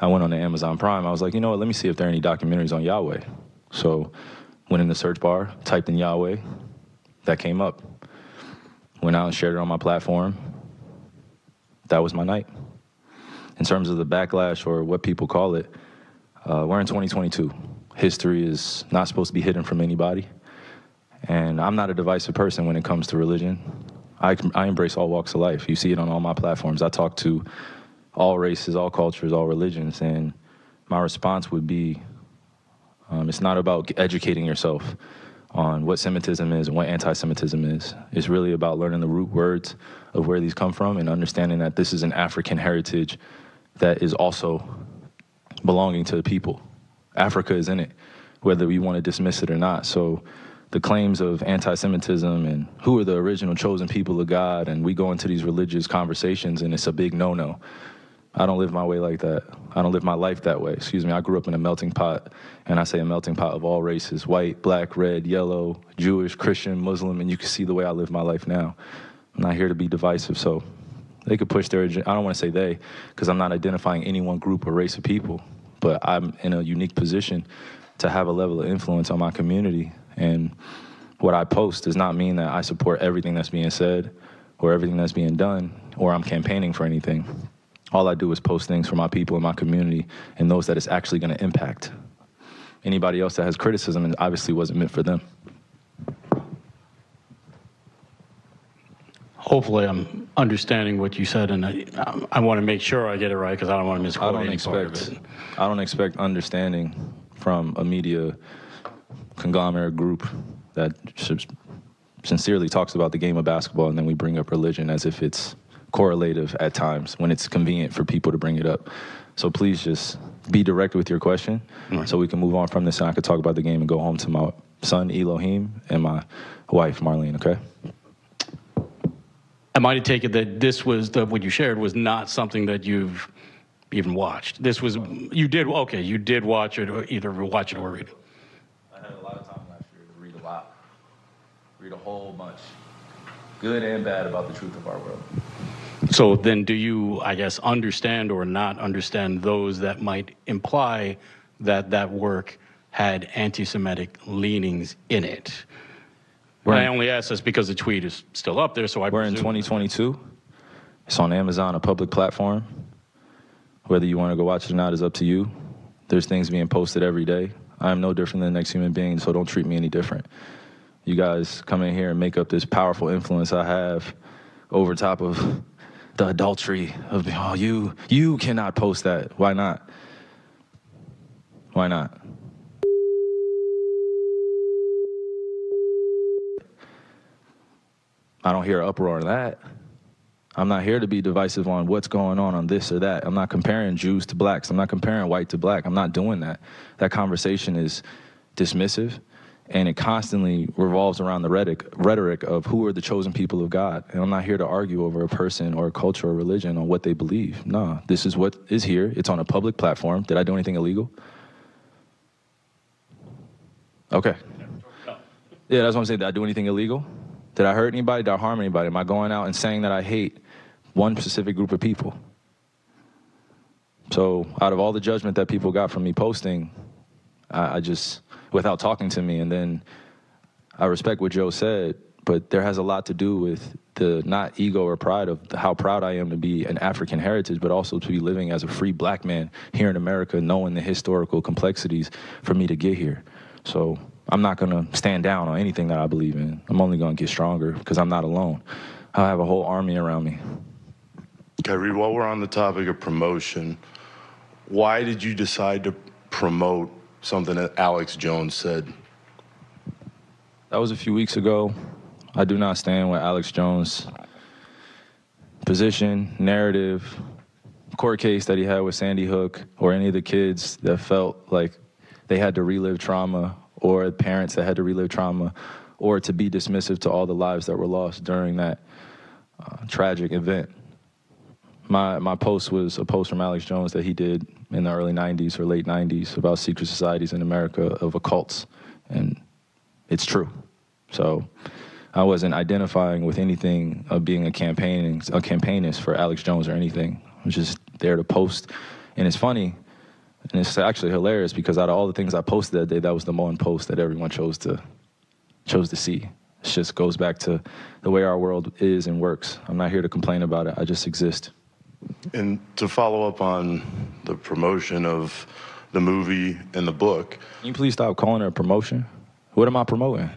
I went on to Amazon Prime. I was like, you know what, let me see if there are any documentaries on Yahweh. So went in the search bar, typed in Yahweh, that came up. Went out and shared it on my platform. That was my night. In terms of the backlash or what people call it, we're in 2022. History is not supposed to be hidden from anybody. And I'm not a divisive person when it comes to religion. I embrace all walks of life. You see it on all my platforms. I talk to all races, all cultures, all religions, and my response would be, it's not about educating yourself on what Semitism is and what anti-Semitism is. It's really about learning the root words of where these come from and understanding that this is an African heritage that is also belonging to the people. Africa is in it, whether we want to dismiss it or not. So the claims of anti-Semitism and who are the original chosen people of God, and we go into these religious conversations and it's a big no-no. I don't live my way like that. I don't live my life that way. Excuse me, I grew up in a melting pot, and I say a melting pot of all races, white, black, red, yellow, Jewish, Christian, Muslim, and you can see the way I live my life now. I'm not here to be divisive, so they could push their agenda. I don't want to say they, because I'm not identifying any one group or race of people, but I'm in a unique position to have a level of influence on my community, and what I post does not mean that I support everything that's being said or everything that's being done, or I'm campaigning for anything. All I do is post things for my people in my community and those that it's actually going to impact. Anybody else that has criticism, it obviously wasn't meant for them. Hopefully I'm understanding what you said, and I want to make sure I get it right because I don't want to misquote any part of it. I don't expect understanding from a media conglomerate group that sincerely talks about the game of basketball, and then we bring up religion as if it's correlative at times when it's convenient for people to bring it up. So please just be direct with your question so we can move on from this and I could talk about the game and go home to my son, Elohim, and my wife, Marlene, okay? Am I to take it that this was, what you shared was not something that you've even watched? This was, you did watch it, or either watch it or read it? I had a lot of time last year to read a lot. Read a whole bunch. Good and bad about the truth of our world. So then do you, I guess, understand or not understand those that might imply that that work had anti-Semitic leanings in it? I only ask this because the tweet is still up there, so I presume. We're in 2022. It's on Amazon, a public platform. Whether you want to go watch it or not is up to you. There's things being posted every day. I am no different than the next human being, so don't treat me any different. You guys come in here and make up this powerful influence I have over top of the adultery of, oh, you cannot post that. Why not? Why not? I don't hear uproar on that. I'm not here to be divisive on what's going on this or that. I'm not comparing Jews to blacks. I'm not comparing white to black. I'm not doing that. That conversation is dismissive, and it constantly revolves around the rhetoric of who are the chosen people of God. And I'm not here to argue over a person or a culture or religion on what they believe. No, this is what is here. It's on a public platform. Did I do anything illegal? Okay. Yeah, that's what I'm saying. Did I do anything illegal? Did I hurt anybody? Did I harm anybody? Am I going out and saying that I hate one specific group of people? So out of all the judgment that people got from me posting, I just, without talking to me, and then I respect what Joe said, but there has a lot to do with the not ego or pride of how proud I am to be an African heritage, but also to be living as a free black man here in America, knowing the historical complexities for me to get here. So I'm not going to stand down on anything that I believe in. I'm only going to get stronger because I'm not alone. I have a whole army around me. Kyrie, while we're on the topic of promotion, why did you decide to promote something that Alex Jones said? That was a few weeks ago. I do not stand with Alex Jones' position, narrative, court case that he had with Sandy Hook, or any of the kids that felt like they had to relive trauma, or parents that had to relive trauma, or to be dismissive to all the lives that were lost during that tragic event. My post was a post from Alex Jones that he did in the early 90s or late 90s about secret societies in America of occults, and it's true. So I wasn't identifying with anything of being a campaignist for Alex Jones or anything. I was just there to post. And it's funny, And it's actually hilarious because out of all the things I posted that day, that was the one post that everyone chose to see. It just goes back to the way our world is and works. I'm not here to complain about it. I just exist. And to follow up on the promotion of the movie and the book. Can you please stop calling it a promotion? What am I promoting?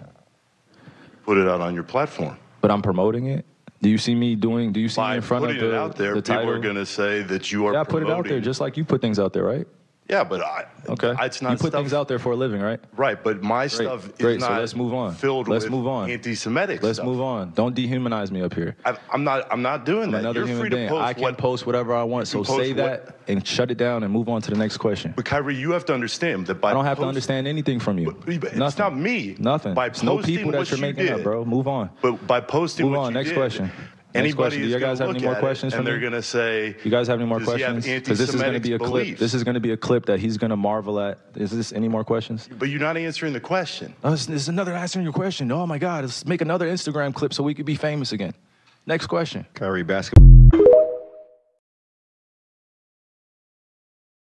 Put it out on your platform. But I'm promoting it? Do you see me doing, do you see me in front of putting it out there, the title? people are going to say that you are Yeah, I promoting. put it out there just like you put things out there, right? Yeah, but Okay. it's not you put stuff, things out there for a living, right? Right, but my stuff is Great. not So let's move on. filled Let's with move on. anti-Semitic Let's stuff. move on. Don't dehumanize me up here. I'm not doing I'm that. another You're human free being. to post I can post whatever I want, so post say that and shut it down and move on to the next question. But Kyrie, you have to understand that by I don't have to understand anything from you. It's Nothing. not me. Nothing. By It's no posting people that what you're you making up, did, bro. Move on. But by posting Move what on. you Next did, question. Next anybody question. Do is you guys have gonna any more look at it, questions for and me? they're going to say, You guys have any more does he have questions? Because this is going to be a clip. beliefs? This is going to be a clip that he's going to marvel at. Is this any more questions? But you're not answering the question. Oh, this is another answering your question. Oh my God, let's make another Instagram clip so we could be famous again. Next question. Kyrie, basketball.